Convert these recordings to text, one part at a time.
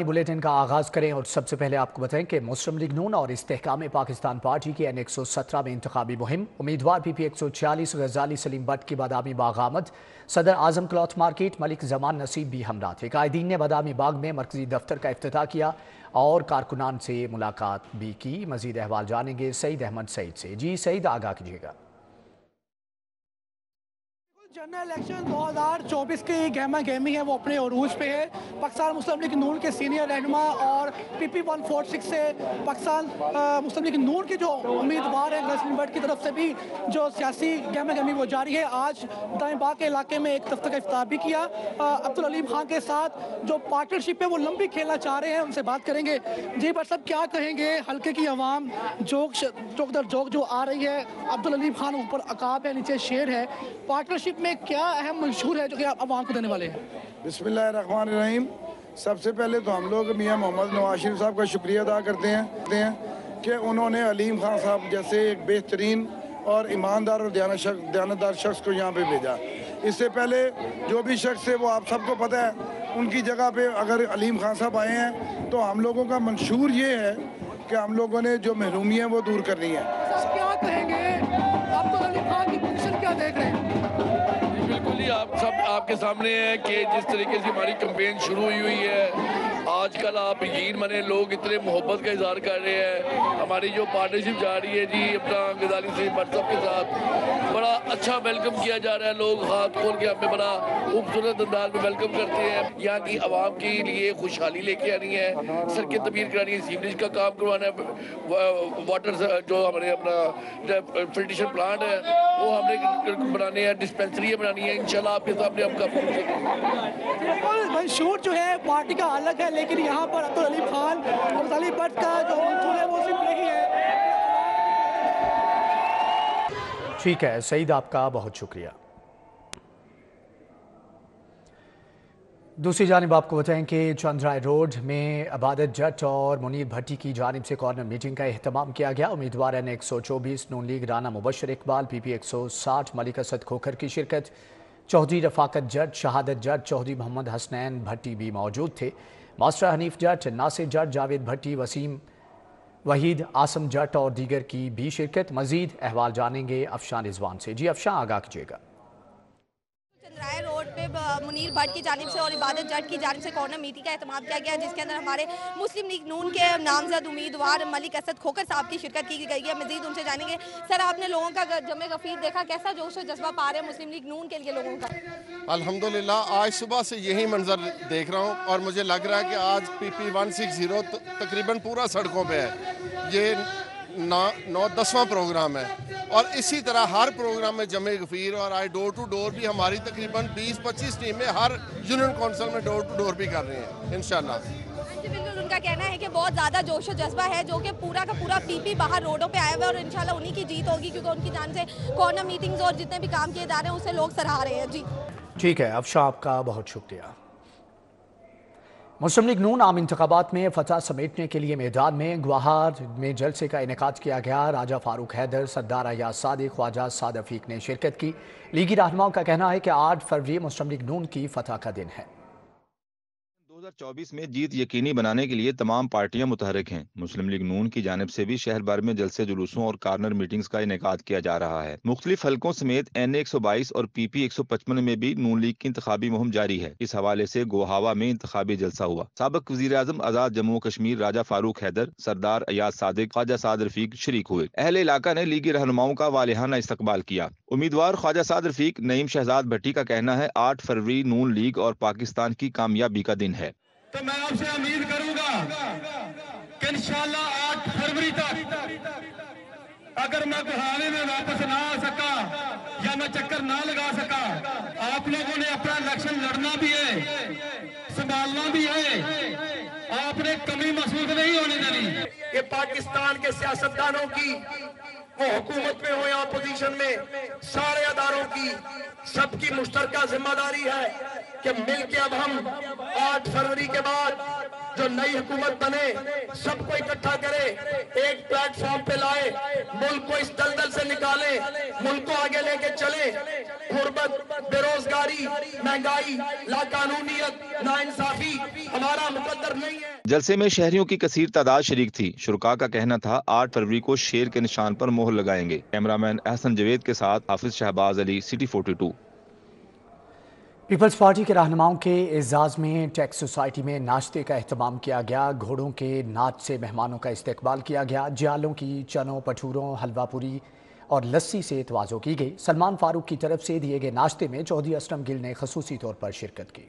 Bulletin का आगाज करें और सबसे पहले आपको बताएं कि मुस्लिम लीग नून और इस्तेहकाम पाकिस्तान पार्टी की N 117 में इंतखाबी मुहिम उम्मीदवार PP 146 गजाली सलीम भट्ट की बादामी बाग आमद। सदर आजम क्लॉथ मार्केट मलिक जमान नसीब भी हमरा थे। कायदीन ने बादामी बाग में मरकजी दफ्तर का इफ्तिताह किया और कारकुनान से मुलाकात भी की। मजीद अहवाल जानेंगे सईद अहमद सईद से। जी सईद, आगाह कीजिएगा। जनरल इलेक्शन 2024 की गहमा गहमी है वो अपने अरूज पे है। पाकिस्तान मुस्लिम लीग नून के सीनियर रहनुमा और PP 146 से पाकिस्तान मुस्लिम लीग नून के जो उम्मीदवार हैं नसीम भट्ट की तरफ से भी जो सियासी गहमा गहमी वो जारी है। आज दाएं बाग के इलाके में एक दफ्तर का इफ्तिताह भी किया। अब्दुल अलीम खान के साथ जो पार्टनरशिप है वो लंबी खेलना चाह रहे हैं, उनसे बात करेंगे। जी भट्ट साहब, क्या कहेंगे? हल्के की आवाम जोक दर जोक जो आ रही है, अब्दुल अलीम खान ऊपर अकाब है, नीचे शेर है, पार्टनरशिप में क्या अहम मंशूर है जो कि आप आवाम को देने वाले हैं? बिस्मिल्लाहिर्रहमानिर्रहीम। सबसे पहले तो हम लोग मियां मोहम्मद नवाज शरीफ साहब का शुक्रिया अदा करते हैं कि उन्होंने अलीम खान साहब जैसे एक बेहतरीन और ईमानदार और दयानतदार शख्स को यहाँ पे भेजा। इससे पहले जो भी शख्स है वो आप सबको पता है, उनकी जगह पे अगर अलीम खान साहब आए हैं तो हम लोगों का मंशूर ये है कि हम लोगों ने जो महरूमी है वो दूर करनी है। क्या कहेंगे? अब्दुल अलीम खान की पोजीशन क्या देख रहे हैं? आप सब आपके सामने है कि जिस तरीके से हमारी कैंपेन शुरू हुई है, आजकल आप यकीन माने लोग इतने मोहब्बत का इजहार कर रहे हैं। हमारी जो पार्टनरशिप जा रही है जी अपना गजाली से भट्ट साहब के साथ, बड़ा अच्छा वेलकम किया जा रहा है। लोग हाथ खोल के हमें बड़ा खूबसूरत अंदाज में वेलकम करते हैं। यहाँ की आवाम के लिए खुशहाली लेके आनी है, सड़कें तमीर करानी है, सीवरेज का काम करवाना है, वाटर जो हमारे अपना फिल्ट्रेशन प्लांट है वो हमने बनाने हैं, डिस्पेंसरी बनानी है। इंशाल्लाह आपके सामने हम मंशूर जो है पार्टी का अलग है, लेकिन यहाँ पर अब्दुल अलीम खान और गजाली भट्ट का जो मंशूर है वो सिर्फ यही है। ठीक है सईद, आपका बहुत शुक्रिया। दूसरी जानिब आपको बताएं कि चंद्राय रोड में अबादत जट और मुनीर भट्टी की जानिब से कॉर्नर मीटिंग का एहतमाम किया गया। उम्मीदवार N 124 नून लीग राना मुबशर इकबाल, PP 160 मलिक असद खोखर की शिरकत। चौधरी रफाकत जट, शहादत जट, चौधरी मोहम्मद हसनैन भट्टी भी मौजूद थे। मास्टर हनीफ जट, नासिर जट, जावेद भट्टी, वसीम वहीद, आसम जट और दीगर की भी शिरकत। मजीद अहवाल जानेंगे अफशान रिजवान से। जी अफशान, आगाह कीजिएगा। चंद्राय रोड पे मुनीर भट्ट की जानिब से और इबादत जट की जानिब से कॉर्नर मीटिंग का एहतमाम किया गया, जिसके अंदर हमारे मुस्लिम लीग नून के नामजद उम्मीदवार मलिक असद खोखर साहब की शिरकत की गई है। मजीद उनसे जानेंगे। सर, आपने लोगों का जमे गफीर देखा, कैसा जोश और जज्बा पा रहे हैं मुस्लिम लीग नून के लिए लोगों का? अल्हम्दुलिल्लाह, आज सुबह से यही मंजर देख रहा हूँ और मुझे लग रहा है कि आज PP 160 तकरीबन पूरा सड़कों पे है। ये 9-10वां प्रोग्राम है और इसी तरह हर प्रोग्राम में जमे गफीर और आज डोर टू डोर भी हमारी तकरीबन 20-25 टीमें हर यूनियन काउंसिल में डोर टू डोर भी कर रही हैं इंशाल्लाह। बिल्कुल, उनका कहना है कि बहुत ज़्यादा जोश और जज्बा है, जो कि पूरा का पूरा PP बाहर रोडों पे आया हुआ है और इंशाल्लाह उन्हीं की जीत होगी, क्योंकि उनकी जान से कॉर्नर मीटिंग्स और जितने भी काम किए जा रहे हैं उसे लोग सराह रहे हैं। जी ठीक है अफशान, आपका बहुत शुक्रिया। मुस्लिम लीग नून आम इंतखाबात में फतह समेटने के लिए मैदान में ग्वाहार में जलसे का इनेकाद किया गया। राजा फारूक हैदर, सरदार अयाज सादिक, ख्वाजा साद रफीक ने शिरकत की। लीगी रहनुमाओं का कहना है कि 8 फरवरी मुस्लिम लीग नून की फतह का दिन है। 2024 में जीत यकीनी बनाने के लिए तमाम पार्टियां मुतहरिक हैं। मुस्लिम लीग नून की जानिब से भी शहर भर में जलसे जुलूसों और कॉर्नर मीटिंग्स का इनेकाद किया जा रहा है। मुख्तलिफ हलकों समेत N 122 और PP 155 में भी नून लीग की इंतखाबी मुहिम जारी है। इस हवाले से गोहावा में इंतखाबी जलसा हुआ। साबिक वज़ीर आज़म आज़ाद जम्मू कश्मीर राजा फारूक हैदर, सरदार अयाज सादिक, ख्वाजा साद रफीक शरीक हुए। अहले इलाका ने लीगी रहनुमाओं का वालिहाना इस्तकबाल किया। उम्मीदवार ख्वाजा साद रफीक नईम शहजाद भट्टी का कहना है 8 फरवरी नून लीग और पाकिस्तान की कामयाबी का दिन है। तो मैं आपसे उम्मीद करूंगा कि इंशाल्लाह 8 फरवरी तक अगर मैं गुहावे में वापस ना आ सका या मैं चक्कर ना लगा सका, आप लोगों ने अपना इलेक्शन लड़ना भी है, संभालना भी है, आपने कमी महसूस नहीं होने देनी। ये पाकिस्तान के सियासतदानों की, वो हुकूमत में हो या अपोजिशन में, सारे अदारों की सबकी मुश्तरका जिम्मेदारी है कि मिलके अब हम 8 फरवरी के बाद जो नई हुकूमत बने सबको इकट्ठा करे, एक प्लेटफॉर्म पे लाए, मुल्क को इस दलदल से निकाले, मुल्क को आगे लेके चले। गुर्बत, बेरोजगारी, महंगाई, लाकानूनियत, नाइंसाफी हमारा मुकद्दर नहीं है। जलसे में शहरियों की कसीर तादाद शरीक थी। शुरका का कहना था 8 फरवरी को शेर के निशान पर मोहर लगाएंगे। कैमरामैन अहसन जवेद के साथ हाफिज शहबाज अली, सिटी 42। पीपल्स पार्टी के रहनुमाओं के एजाज में टैक्स सोसाइटी में नाश्ते का एहतमाम किया गया। घोड़ों के नाच से मेहमानों का इस्तकबाल किया गया। जालों की चनों, पठूरों, हलवा पूरी और लस्सी से तवाज़ो की गई। सलमान फारूक की तरफ से दिए गए नाश्ते में चौधरी असलम गिल ने खसूसी तौर पर शिरकत की।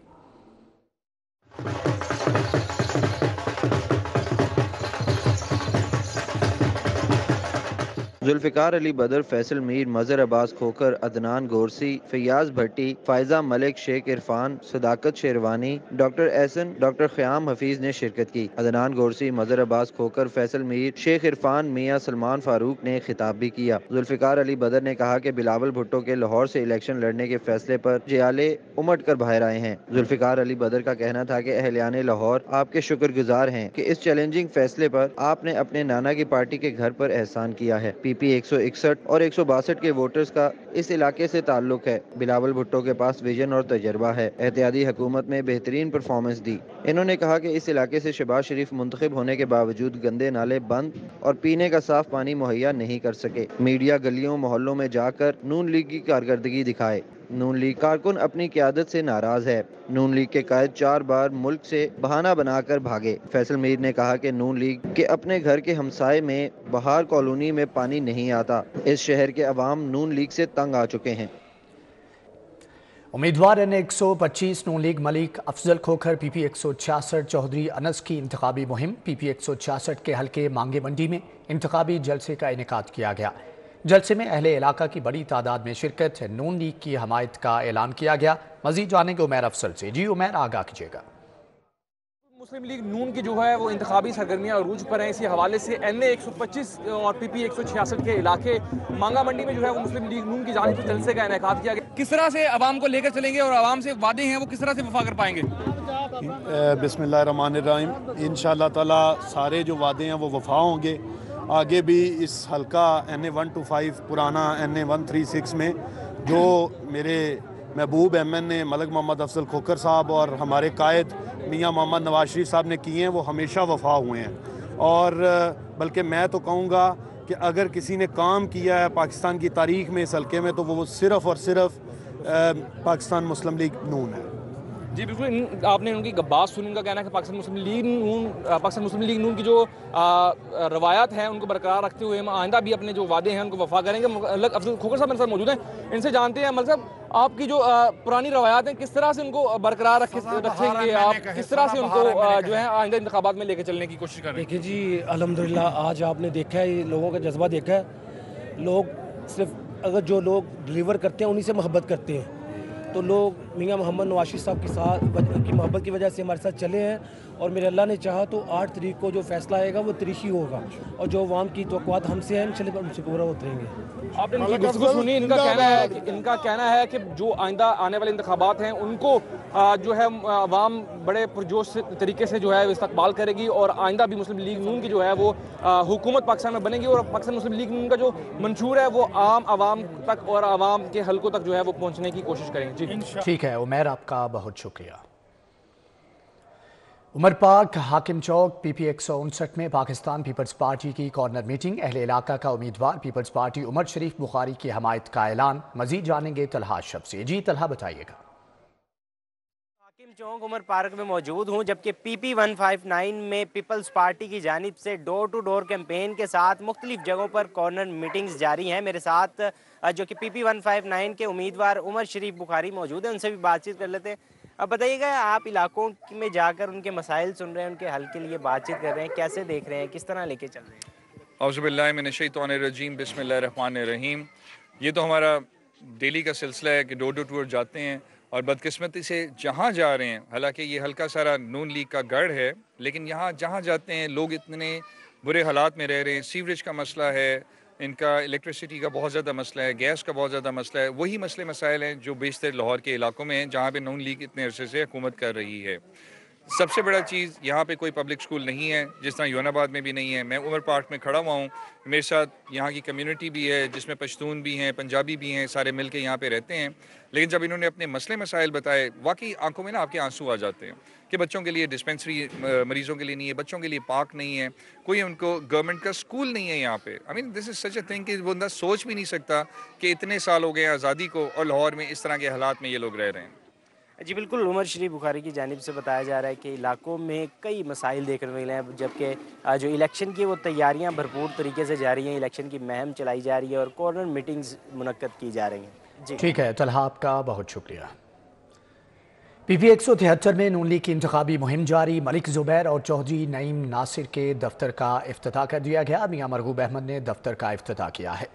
जुल्फिकार अली बदर, फैसल मीर, मजहर अब्बास खोकर, अदनान गोरसी, फैयाज भट्टी, फायजा मलिक, शेख इरफान, सदाकत शेरवानी, डॉक्टर एहसन, डॉक्टर ख्याम हफीज ने शिरकत की। अदनान गोरसी, मजहर अब्बास खोकर, फैसल मीर, शेख इरफान, मियां सलमान फारूक ने खिताब भी किया। जुल्फिकार अली बदर ने कहा कि बिलावल भुट्टो के लाहौर से इलेक्शन लड़ने के फैसले पर जियाले उमड़ कर बाहर आए हैं। जुल्फिकार अली बदर का कहना था कि अहलियाने लाहौर आपके शुक्रगुजार हैं कि इस चैलेंजिंग फैसले पर आपने अपने नाना की पार्टी के घर पर एहसान किया है। पीपी 161 और 162 के वोटर्स का इस इलाके से ताल्लुक है। बिलावल भुट्टो के पास विजन और तजर्बा है। एहतियाती हुकूमत में बेहतरीन परफॉर्मेंस दी। इन्होंने कहा कि इस इलाके से शहबाज शरीफ मुंतखब होने के बावजूद गंदे नाले बंद और पीने का साफ पानी मुहैया नहीं कर सके। मीडिया गलियों मोहल्लों में जाकर नून लीग की कारकर्दगी दिखाए। नून लीग कारकुन अपनी क़यादत से नाराज है। नून लीग के कायद 4 बार मुल्क से बहाना बनाकर भागे। फैसल मीर ने कहा कि नून लीग के अपने घर के हमसाए में बहार कॉलोनी में पानी नहीं आता। इस शहर के अवाम नून लीग से तंग आ चुके हैं। उम्मीदवार N125 नून लीग मलिक अफजल खोखर PP 166 चौधरी अनस की इंतखाबी मुहिम। PP 166 के हल्के मांगे मंडी में इंतखाबी जलसे का इनेकाद किया गया। जलसे में अहले इलाका की बड़ी तादाद में शिरकत। नून लीग की हमायत का ऐलान किया गया। मजीद जानेंगे उमैर अफसल से। जी उमैर, आगाह कीजिएगा। मुस्लिम लीग नून की जो है वो इंतखाबी सरगर्मियाँ अरूज पर हैं। इसी हवाले से NA 125 और PP 166 के इलाके मांगा मंडी में जो है वो मुस्लिम लीग नून की जानिब से जलसे का इनेकाद किया गया। किस तरह से आवाम को लेकर चलेंगे और आवाम से वादे हैं वो किस तरह से वफा कर पाएंगे? बिस्मिल्लाहिर्रहमानिर्रहीम। इंशाअल्लाह ताला सारे जो वादे हैं वो वफा होंगे। आगे भी इस हल्का NA 125 पुराना NA 136 में जो मेरे महबूब MN मलिक मोहम्मद अफजल खोखर साहब और हमारे कायद मियां मोहम्मद नवाज शरीफ साहब ने किए हैं वो हमेशा वफा हुए हैं। और बल्कि मैं तो कहूँगा कि अगर किसी ने काम किया है पाकिस्तान की तारीख में इस हल्के में तो वो सिर्फ़ और सिर्फ पाकिस्तान मुस्लिम लीग नून है। जी बिल्कुल, आपने उनकी बात सुनी। उनका कहना है कि पाकिस्तान मुस्लिम लीग नून की जो रवायात हैं उनको बरकरार रखते हुए हम आइंदा भी अपने जो वादे हैं उनको वफा करेंगे। मलिक अफजल खोखर साहब मेरे साथ मौजूद हैं, इनसे जानते हैं। मलिक साहब, आपकी जो पुरानी रवायात हैं किस तरह से उनको बरकरार रखेंगे आप? किस तरह से उनको जो है आइंदा इंतखाबात में लेकर चलने की कोशिश करें? देखिए जी, अल्हम्दुलिल्लाह आज आपने देखा है लोगों का जज्बा देखा है। लोग सिर्फ अगर जो लोग डिलीवर करते हैं उन्हीं से मोहब्बत करते हैं। तो लोग मियां मोहम्मद नवाज शरीफ साहब के साथ की मोहब्बत की वजह से हमारे साथ चले हैं और मेरे अल्लाह ने चाहा तो 8 तारीख को जो फैसला आएगा वो तरीखी होगा और जो अवाम की तवक्कुआत हमसे हैं इंशाअल्लाह उनसे पूरा उतरेंगे। आपने इनकी गुफ्तगू सुनी। इनका कहना है कि जो आइंदा आने वाले इंतखाबात हैं उनको जो है अवाम बड़े पुरजोश तरीके से जो है इस्तकबाल करेगी और आइंदा भी मुस्लिम लीग नून की जो है वो हुकूमत पाकिस्तान में बनेगी और पाकिस्तान मुस्लिम लीग नून का जो मंशूर है वो आम आवाम तक और आवाम के हलकों तक जो है वो पहुँचने की कोशिश करेंगे। ठीक है उमैर, आपका बहुत शुक्रिया। उमर पाक हाकिम चौक PP 159 में पाकिस्तान पीपल्स पार्टी की कॉर्नर मीटिंग। अहले इलाका का उम्मीदवार पीपल्स पार्टी उमर शरीफ बुखारी की हमायत का ऐलान। मजीद जानेंगे तलहा अशरफ से। जी तलहा, बताइएगा। हाकिम चौक उमर पार्क में मौजूद हूँ, जबकि PP 159 में पीपल्स पार्टी की जानिब से डोर टू डोर कैंपेन के साथ मुख्तलिफ जगहों पर कॉर्नर मीटिंग्स जारी हैं। मेरे साथ जो कि PP 159 के उम्मीदवार उमर शरीफ बुखारी मौजूद हैं, उनसे भी बातचीत कर लेते हैं। अब बताइएगा, आप इलाकों में जाकर उनके मसाइल सुन रहे हैं, उनके हल के लिए बातचीत कर रहे हैं, कैसे देख रहे हैं, किस तरह लेके चल रहे हैं? औज़ुबिल्लाहि मिनश्शैतानिर्रजीम, बिस्मिल्लाहिर्रहमानिर्रहीम। ये तो हमारा डेली का सिलसिला है कि डोर टू डोर जाते हैं और बदकिस्मती से जहाँ जा रहे हैं, हालांकि ये हल्का सारा नून लीग का गढ़ है, लेकिन यहाँ जहाँ जाते हैं लोग इतने बुरे हालात में रह रहे हैं। सीवरेज का मसला है, इनका इलेक्ट्रिसिटी का बहुत ज़्यादा मसला है, गैस का बहुत ज़्यादा मसला है। वही मसले मसाइल हैं जो बेशतर लाहौर के इलाकों में हैं जहाँ पे नून लीग इतने अरसे से हुकूमत कर रही है। سب سے بڑا چیز یہاں پہ کوئی پبلک اسکول نہیں ہے، جس طرح یون آباد میں بھی نہیں ہے. میں عمر پارک میں کھڑا ہوا ہوں، میرے ساتھ یہاں کی کمیونٹی بھی ہے جس میں پشتون بھی ہیں، پنجابی بھی ہیں، سارے مل کے یہاں پہ رہتے ہیں. لیکن جب انہوں نے اپنے مسئلے مسائل بتائے، واقعی آنکھوں میں نا آپ کے آنسو آ جاتے ہیں کہ بچوں کے لیے ڈسپینسری مریضوں کے لیے نہیں ہے، بچوں کے لیے پارک نہیں ہے، کوئی ان کو گورنمنٹ کا اسکول نہیں ہے یہاں پہ. آئی مین دس از سچ اے تھنگ کہ بندہ سوچ بھی نہیں سکتا کہ اتنے سال ہو گئے آزادی کو اور لاہور میں اس طرح کے حالات میں یہ لوگ رہ رہے ہیں. جی بالکل، عمر شریف بخاری کی جانب سے بتایا جا رہا ہے کہ علاقوں میں کئی مسائل دیکھنے ملے ہیں، جبکہ جو الیکشن کی وہ تیاریاں بھرپور طریقے سے جاری ہیں، الیکشن کی مہم چلائی جا رہی ہے اور کارنر میٹنگز منعقد کی جا رہی ہیں. جی ٹھیک ہے طلحہ، آپ کا بہت شکریہ. پی پی 173 میں نون لیگ کی انتخابی مہم جاری. ملک زبیر اور چودھری نعیم ناصر کے دفتر کا افتتاح کر دیا گیا. میاں مرغوب احمد نے دفتر کا افتتاح کیا ہے.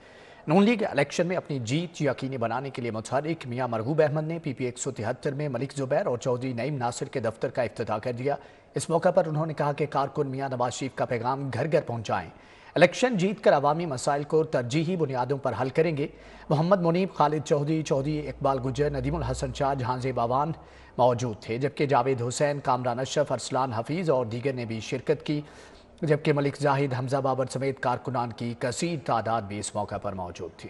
نون لیگ الیکشن میں اپنی جیت یقینی بنانے کے لیے متحرک میاں مرغوب احمد نے پی پی 173 میں ملک زبیر اور چودھری نعیم ناصر کے دفتر کا افتتاح کر دیا. اس موقع پر انہوں نے کہا کہ کارکن میاں نواز شریف کا پیغام گھر گھر پہنچائیں. الیکشن جیت کر عوامی مسائل کو ترجیحی بنیادوں پر حل کریں گے. محمد منیب، خالد چودھری، چودھری اقبال گجر، ندیم الحسن شاہ، جہاں زیب آوان موجود تھے، جبکہ جاوید حسین، کامران اشرف، ارسلان حفیظ اور دیگر نے بھی شرکت کی، جبکہ ملک زاہد، حمزہ بابر سمیت کارکنان کی کثیر تعداد بھی اس موقع پر موجود تھی.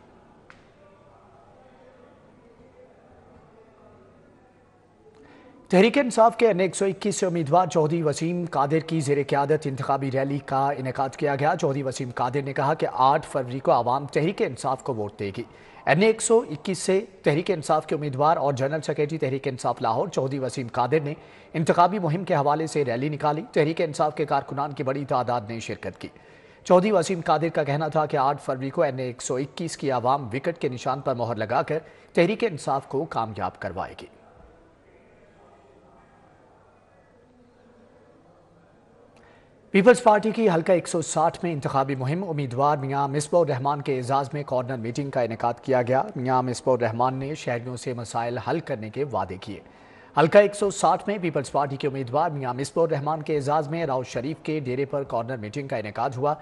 تحریک انصاف کے این 121 سے امیدوار چودھری وسیم قادر کی زیر قیادت انتخابی ریلی کا انعقاد کیا گیا. چودھری وسیم قادر نے کہا کہ 8 فروری کو عوام تحریک انصاف کو ووٹ دے گی. این 121 سے تحریک انصاف کے امیدوار اور جنرل سیکریٹری تحریک انصاف لاہور چودھری وسیم قادر نے انتخابی مہم کے حوالے سے ریلی نکالی. تحریک انصاف کے کارکنان کی بڑی تعداد نے شرکت کی. چودھری وسیم قادر کا کہنا تھا کہ 8 فروری کو این 121 کی عوام وکٹ کے نشان پر مہر لگا کر تحریک انصاف کو کامیاب کروائے گی. پیپلز پارٹی کی حلقہ 160 میں انتخابی مہم. امیدوار میاں مصباح الرحمان کے اعزاز میں کارنر میٹنگ کا انعقاد کیا گیا. میاں مصباح الرحمان نے شہریوں سے مسائل حل کرنے کے وعدے کیے. حلقہ 160 میں پیپلز پارٹی کے امیدوار میاں مصباح الرحمان کے اعزاز میں راؤ شریف کے ڈیرے پر کارنر میٹنگ کا انعقاد ہوا.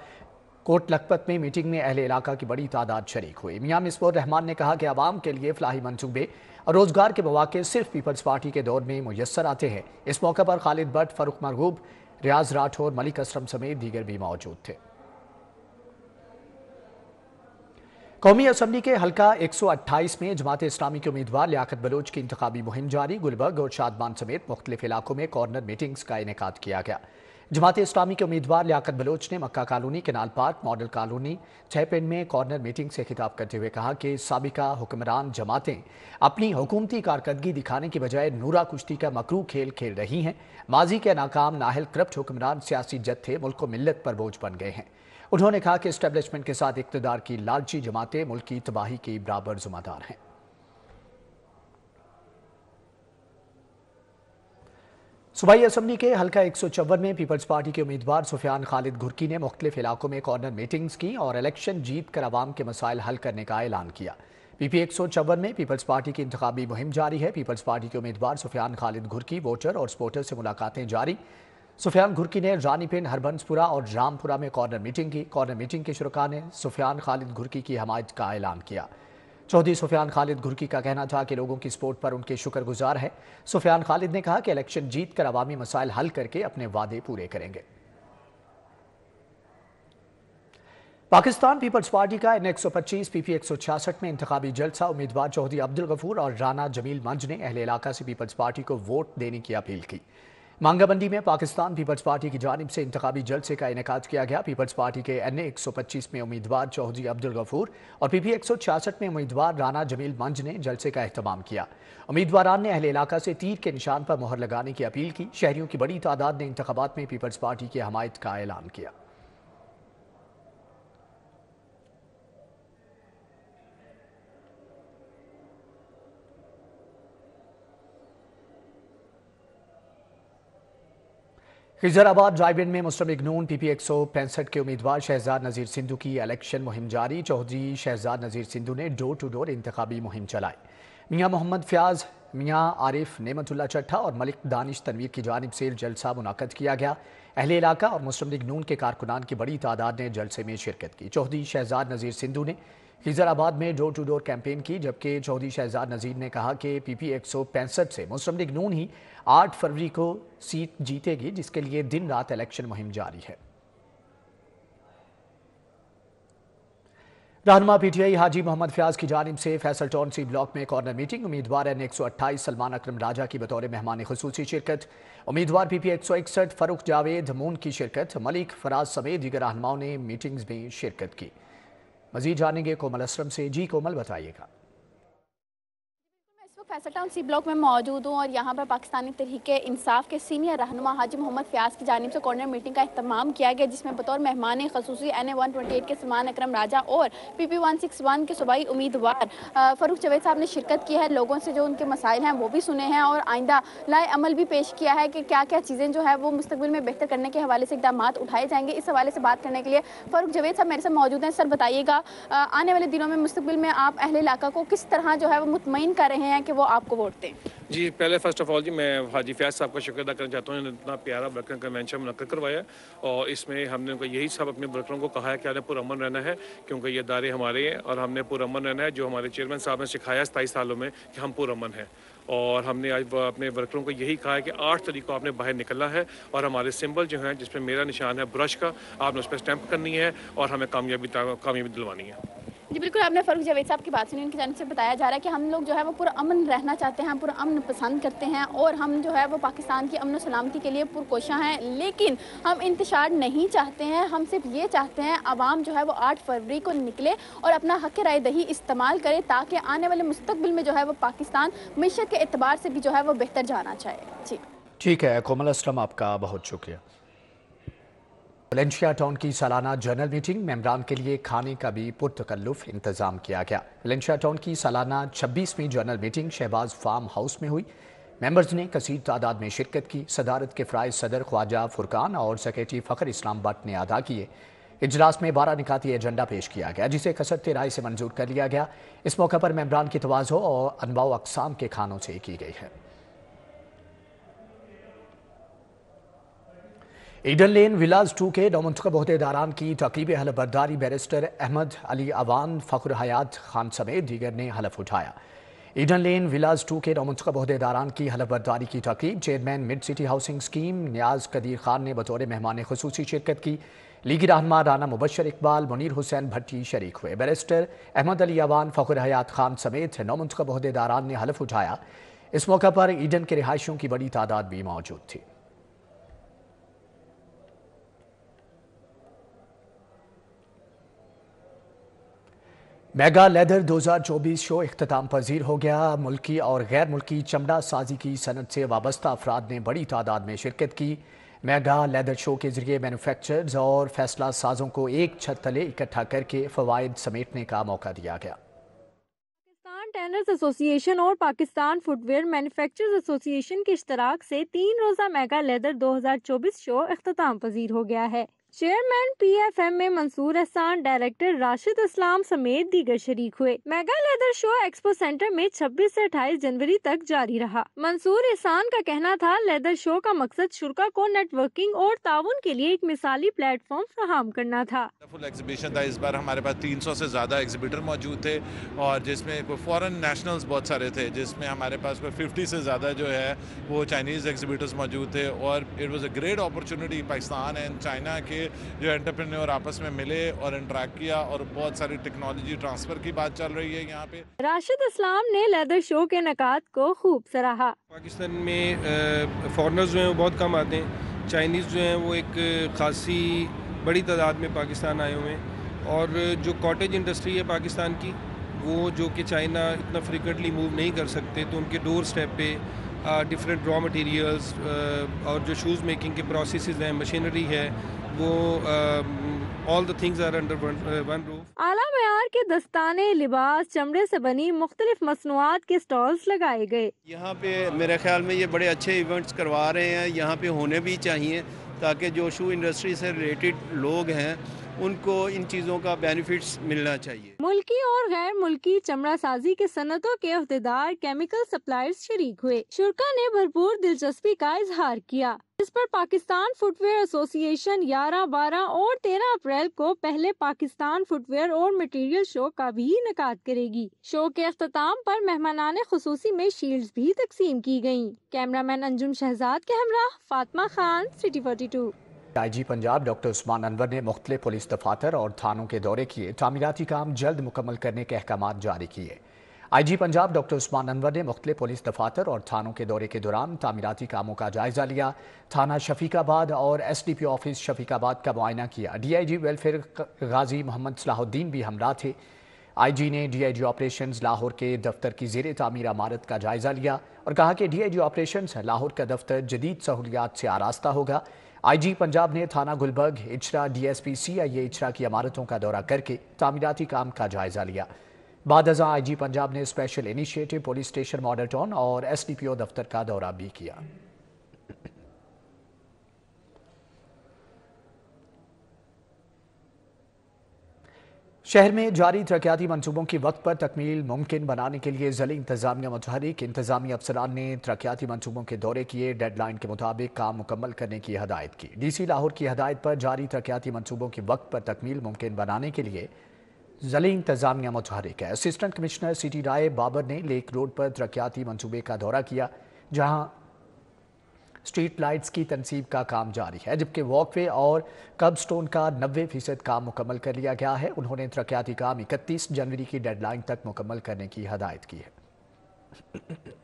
کوٹ لکھپت میں میٹنگ میں اہل علاقہ کی بڑی تعداد شریک ہوئی. میاں مصباح الرحمان نے کہا کہ عوام کے لیے فلاحی منصوبے اور روزگار کے مواقع صرف پیپلز پارٹی کے دور میں میسر آتے ہیں. اس موقع پر خالد بٹ، فاروق مرغوب، ریاض راٹھور، ملک اسرم سمیت دیگر بھی موجود تھے. قومی اسمبلی کے حلقہ 128 میں جماعت اسلامی کے امیدوار لیاقت بلوچ کی انتخابی مہم جاری. گلبرگ اور شادمان سمیت مختلف علاقوں میں کارنر میٹنگز کا انعقاد کیا گیا. جماعت اسلامی کے امیدوار لیاقت بلوچ نے Makkah colony, canal park, model colony, چھ پنڈ میں کارنر میٹنگ سے خطاب کرتے ہوئے کہا کہ سابقہ حکمران جماعتیں اپنی حکومتی کارکردگی دکھانے کی بجائے نورا کشتی کا مکروہ کھیل کھیل رہی ہیں. ماضی کے ناکام نااہل کرپٹ حکمران سیاسی جتھے ملک و ملت پر بوجھ بن گئے ہیں. انہوں نے کہا کہ اسٹیبلشمنٹ کے ساتھ اقتدار کی لالچی جماعتیں ملک کی تباہی کی برابر ذمہ دار ہیں. صوبائی اسمبلی کے حلقہ 154 میں پیپلز پارٹی کے امیدوار سفیان خالد گھرکی نے مختلف علاقوں میں کارنر میٹنگز کی اور الیکشن جیت کر عوام کے مسائل حل کرنے کا اعلان کیا. پی پی 154 میں پیپلز پارٹی کی انتخابی مہم جاری ہے. پیپلز پارٹی کے امیدوار سفیان خالد گھرکی ووٹر اور سپورٹر سے ملاقاتیں جاری. سفیان گھرکی نے رانی پنڈ، ہربنسپورہ اور رامپورہ میں کارنر میٹنگ کی. کارنر میٹنگ کے شرکاء نے سفیان خالد گھرکی کی حمایت کا اعلان کیا. چودھری سفیان خالد گھرکی کا کہنا تھا کہ لوگوں کی سپورٹ پر ان کے شکر گزار ہیں. سفیان خالد نے کہا کہ الیکشن جیت کر عوامی مسائل حل کر کے اپنے وعدے پورے کریں گے. پاکستان پیپلز پارٹی کا این 125 پی پی 166 میں انتخابی جلسہ. امیدوار چودھری عبدالغفور اور رانا جمیل منج نے اہل علاقہ سے پیپلز پارٹی کو ووٹ دینے کی اپیل کی. مانگا بندی میں پاکستان پیپلز پارٹی کی جانب سے انتخابی جلسے کا انعقاد کیا گیا. پیپلز پارٹی کے این 125 میں امیدوار چودھری عبدالغفور اور پی پی 166 میں امیدوار رانا جمیل منج نے جلسے کا اہتمام کیا. امیدواران نے اہل علاقہ سے تیر کے نشان پر مہر لگانے کی اپیل کی. شہریوں کی بڑی تعداد نے انتخابات میں پیپلز پارٹی کی حمایت کا اعلان کیا. خضر آباد ڈرائیو ان میں مسلم نون پی پی 165 کے امیدوار شہزاد نذیر سندھو کی الیکشن مہم جاری. چودھری شہزاد نذیر سندھو نے ڈور ٹو ڈور انتخابی مہم چلائی. मियां मोहम्मद फयाज, मियां आरिफ नेमतुल्ला चट्ठा और मलिक दानिश तनवीर की जानिब से जलसा मुनाकद किया गया। अहले इलाका और मुस्लिम लीग नून के कारकुनान की बड़ी तादाद ने जलसे में शिरकत की। चौधरी शहजाद नज़ीर सिंधु ने खिजराबाद में डोर टू डोर कैंपेन की, जबकि चौधरी शहजाद नज़ीर ने कहा कि PP 165 से मुस्लिम लीग नून ही 8 फरवरी को सीट जीतेगी, जिसके लिए दिन रात इलेक्शन मुहिम जारी है। रहनुमा PTI हाजी मोहम्मद फयाज की जानिब से फैसल टाउन सी ब्लॉक में कॉर्नर मीटिंग। उम्मीदवार N128 सलमान अकरम राजा की बतौर मेहमान खुसूसी शिरकत। उम्मीदवार PP 161 फरूख जावेद मून की शिरकत। मलिक फराज समेत दीगर रहनुमाओं ने मीटिंग्स में शिरकत की। मजीद जानेंगे कोमल असलम से। जी कोमल, बताइएगा। फैसल टाउन सी ब्लॉक में मौजूद हूँ और यहाँ पर पाकिस्तानी तहरीक इंसाफ के सीनियर रहनुमा हाजी मोहम्मद फयाज की जानिब से कॉर्नर मीटिंग का अहतमाम किया गया, जिसमें बतौर मेहमान खसूसी NA128 के सलमान अकरम राजा और PP 161 के सूबाई उम्मीदवार फरूख जावेद साहब ने शिरकत की है। लोगों से जो उनके मसाइल हैं वो भी सुने हैं और आइंदा लाए अमल भी पेश किया है कि क्या क्या चीज़ें जो है वो मुस्तकबिल में बेहतर करने के हवाले से इकदाम उठाए जाएंगे। इस हवाले से बात करने के लिए फरूख जावेद साहब मेरे साथ मौजूद हैं। सर, बताइएगा आने वाले दिनों में मुस्तकबिल में आप अहले इलाका को किस तरह जो है वो मुतमईन कर रहे हैं कि वो आपको वोट दें? जी, पहले फर्स्ट ऑफ ऑल जी मैं हाजी फयाज साहब का शुक्र अदा करना चाहता हूँ, इतना प्यारा वर्कर कन्वेंशन मुनक्कद करवाया और इसमें हमने उनको यही सब अपने वर्करों को कहा है कि हमें पुरअमन रहना है, क्योंकि ये दायरे हमारे हैं और हमने पुरअमन रहना है। जो हमारे चेयरमैन साहब ने सिखाया 27 सालों में कि हम पुरअमन हैं और हमने आज अपने वर्करों को यही कहा है कि 8 तारीख को आपने बाहर निकलना है और हमारे सिंबल जो हैं जिसमें मेरा निशान है ब्रश का, आपने उस पर स्टैंप करनी है और हमें कामयाबी दिलवानी है। जी बिल्कुल, आपने फरूख जावेद साहब की बात सुनी। उनकी जानिब से बताया जा रहा है कि हम लोग जो है वो पूरा अमन रहना चाहते हैं, पूरा अमन पसंद करते हैं और हम जो है वो पाकिस्तान की अमन और सलामती के लिए पुरकोशा हैं, लेकिन हम इंतशार नहीं चाहते हैं। हम सिर्फ ये चाहते हैं आवाम जो है वो 8 फरवरी को निकले और अपना हक राय दही इस्तेमाल करे, ताकि आने वाले मुस्तकबिल में जो है वो पाकिस्तान मीशत के एतबार से भी जो है वो बेहतर जाना चाहे। जी ठीक है कोमल असलम, आपका बहुत शुक्रिया। वलेंशिया टाउन की सालाना जनरल मीटिंग मेंबरान के लिए खाने का भी पुरतकल्लुफ इंतजाम किया गया। वलेंशिया टाउन की सालाना 26वीं general meeting Shahbaz farm house में हुई। मेंबर्स ने कसीर तादाद में शिरकत की। सदारत के फ़राइज़ सदर ख्वाजा फुरकान और सेक्रेटरी फ़खर इस्लाम भट्ट ने अदा किए। इजलास में 12 निकाती एजेंडा पेश किया गया, जिसे कसरत राय से मंजूर कर लिया गया। इस मौके पर मेंबरान की तवाज़ो और अनवाउ अक़साम के खानों से की गई है। ईडन लेन विलाज 2 के नौमुंतखब ओहदेदारान की तक़रीब हलफबरदारी बैरिस्टर अहमद अली अवान, फ़ख्र हयात खान समेत दीगर ने हलफ उठाया। ईडन लेन विलाज 2 के नौमुंतखब ओहदेदारान की हलफबरदारी की तक़रीब chairman mid city housing scheme Niaz Qadeer Khan ने बतौर मेहमान खुसूसी शिरकत की। लीगी रहनुमा राना मुबशर इकबाल, मुनीर हुसैन भट्टी शरीक हुए। बैरिस्टर अहमद अली अवान, फ़ख्र हयात खान समेत नौमुंतखब ओहदेदारान ने हलफ उठाया। इस मौके पर ईडन के रिहायशियों की बड़ी तादाद भी मौजूद थी। मेगा लेदर 2024 शो इख्तिताम पजीर हो गया। मुल्की और गैर मुल्की चमड़ा साजी की सनत से वाबस्ता अफराद ने बड़ी तादाद में शिरकत की। मेगा लेदर शो के जरिए मैन्युफैक्चरर्स और फैसला साजों को एक छत तले इकट्ठा करके फवायद समेटने का मौका दिया गया। पाकिस्तान टेनर्स एसोसिएशन और पाकिस्तान फुटवेयर मैन्युफैक्चरर्स एसोसिएशन के इश्तराक से 3 रोज़ा मेगा लेदर 2024 शो इख्तिताम पजीर हो गया है। चेयरमैन PFM में मंसूर एहसान, डायरेक्टर राशिद इस्लाम समेत दीगर शरीक हुए। Mega leather show expo centre में 26 से 28 जनवरी तक जारी रहा। मंसूर एहसान का कहना था, लेदर शो का मकसद शुरा को नेटवर्किंग और ताउन के लिए एक मिसाली प्लेटफॉर्म फराहम करना था। फुल एग्जीबिशन था। इस बार हमारे पास 300 से ज़्यादा एग्जीबिटर मौजूद थे और जिसमें कोई फॉरेन नेशनल्स बहुत सारे थे, जिसमें हमारे पास कोई 50 से ज़्यादा जो है वो चाइनीज़ एग्जीबिटर्स मौजूद थे और it was a great opportunity. Pakistan and China के जो एंटरप्रेन्योर आपस में मिले और इंटरेक्ट किया और बहुत सारी टेक्नोलॉजी ट्रांसफ़र की बात चल रही है यहाँ पे। राशिद इस्लाम ने लेदर शो के नकात को खूब सराहा। पाकिस्तान में फॉरेनर्स जो हैं वो बहुत कम आते हैं। चाइनीज़ जो हैं वो एक खासी बड़ी तादाद में पाकिस्तान आए हुए हैं और जो कॉटेज इंडस्ट्री है पाकिस्तान की, वो जो कि चाइना इतना फ्रिक्वेंटली मूव नहीं कर सकते, तो उनके डोर स्टेप पे डिफरेंट रॉ मटेरियल्स और जो शूज़ मेकिंग के प्रोसेसेस हैं, मशीनरी है, वो all the things are under one roof. आला मयार के दस्ताने, लिबास, चमड़े से बनी मुख्तलिफ मसनूआत के स्टॉल्स लगाए गए। यहाँ पे मेरे ख्याल में ये बड़े अच्छे इवेंट्स करवा रहे हैं, यहाँ पे होने भी चाहिए ताकि जो शू इंडस्ट्री से रिलेटेड लोग हैं ان کو ان چیزوں کا بینیفٹس ملنا چاہیے۔ ملکی اور غیر ملکی چمڑا سازی کے صنعتوں کے عہدیدار کیمیکل سپلائرز شریک ہوئے۔ شرکا نے بھرپور دلچسپی کا اظہار کیا، اس پر پاکستان فٹ ویئر ایسوسی ایشن 11، 12 اور 13 اپریل کو پہلے پاکستان فٹ ویئر اور مٹیریل شو کا بھی انعقاد کرے گی۔ شو کے اختتام پر مہمانان خصوصی میں شیلڈز بھی تقسیم کی گئیں۔ کیمرامین انجم شہزاد کے ہمراہ فاطمہ خان، سٹی 42۔ آئی جی پنجاب ڈاکٹر عثمان انور نے مختلف پولیس دفاتر اور تھانوں کے دورے کیے، تعمیراتی کام جلد مکمل کرنے کے احکامات جاری کیے۔ آئی جی پنجاب ڈاکٹر عثمان انور نے مختلف پولیس دفاتر اور تھانوں کے دورے کے دوران تعمیراتی کاموں کا جائزہ لیا، تھانہ شفیق آباد اور ایس ڈی پی آفس شفیق آباد کا معائنہ کیا۔ ڈی آئی جی ویلفیئر غازی محمد صلاح الدین بھی ہمراہ تھے۔ آئی جی نے D I G operations Lahore کے دفتر کی زیر تعمیر عمارت کا جائزہ لیا اور کہا کہ D I G operations Lahore کا دفتر جدید سہولیات سے آراستہ ہوگا۔ آئی جی پنجاب نے تھانہ گلبرگ، اچرا، ڈی ایس پی سی آئی اے اچرا کی عمارتوں کا دورہ کر کے تعمیراتی کام کا جائزہ لیا۔ بعد ازاں آئی جی پنجاب نے special initiative police station model town اور ایس ڈی پی او دفتر کا دورہ بھی کیا۔ شہر میں جاری ترقیاتی منصوبوں کی وقت پر تکمیل ممکن بنانے کے لیے ضلعی انتظامیہ متحرک انتظامی افسران نے ترقیاتی منصوبوں کے دورے کیے، ڈیڈ لائن کے مطابق کام مکمل کرنے کی ہدایت کی۔ ڈی سی لاہور کی ہدایت پر جاری ترقیاتی منصوبوں کی وقت پر تکمیل ممکن بنانے کے لیے ضلعی انتظامیہ متحرک ہے۔ اسسٹنٹ کمشنر سٹی رائے بابر نے لیک روڈ پر ترقیاتی منصوبے کا دورہ کیا، جہاں اسٹریٹ لائٹس کی تنصیب کا کام جاری ہے، جبکہ واک وے اور کب سٹون کا 90% کام مکمل کر لیا گیا ہے۔ انہوں نے ترقیاتی کام 31 جنوری کی ڈیڈ لائن تک مکمل کرنے کی ہدایت کی ہے۔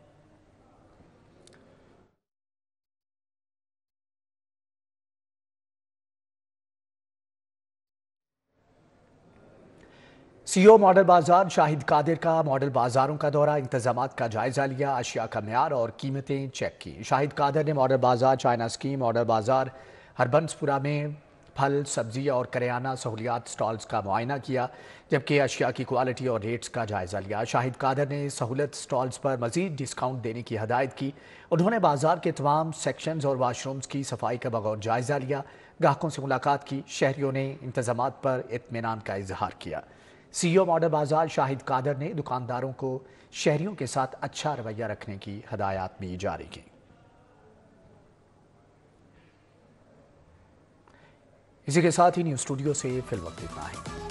سی او ماڈل بازار شاہد قادر کا ماڈل بازاروں کا دورہ، انتظامات کا جائزہ لیا، اشیاء کا معیار اور قیمتیں چیک کی۔ شاہد قادر نے ماڈل بازار چائنا اسکیم، ماڈل بازار ہربنس پورہ میں پھل، سبزی اور کریانہ سہولیات سٹالز کا معائنہ کیا، جبکہ اشیاء کی کوالٹی اور ریٹس کا جائزہ لیا۔ شاہد قادر نے سہولت سٹالز پر مزید ڈسکاؤنٹ دینے کی ہدایت کی۔ انہوں نے بازار کے تمام سیکشنز اور واش رومز کی صفائی کا بغور جائزہ لیا، گاہکوں سے ملاقات کی۔ شہریوں نے انتظامات پر اطمینان کا اظہار کیا۔ سی او ماڈل بازار شاہد قادر نے دکانداروں کو شہریوں کے ساتھ اچھا رویہ رکھنے کی ہدایات بھی جاری کی۔ اسی کے ساتھ ہی نیوز اسٹوڈیو سے فی الوقت اتنا ہے۔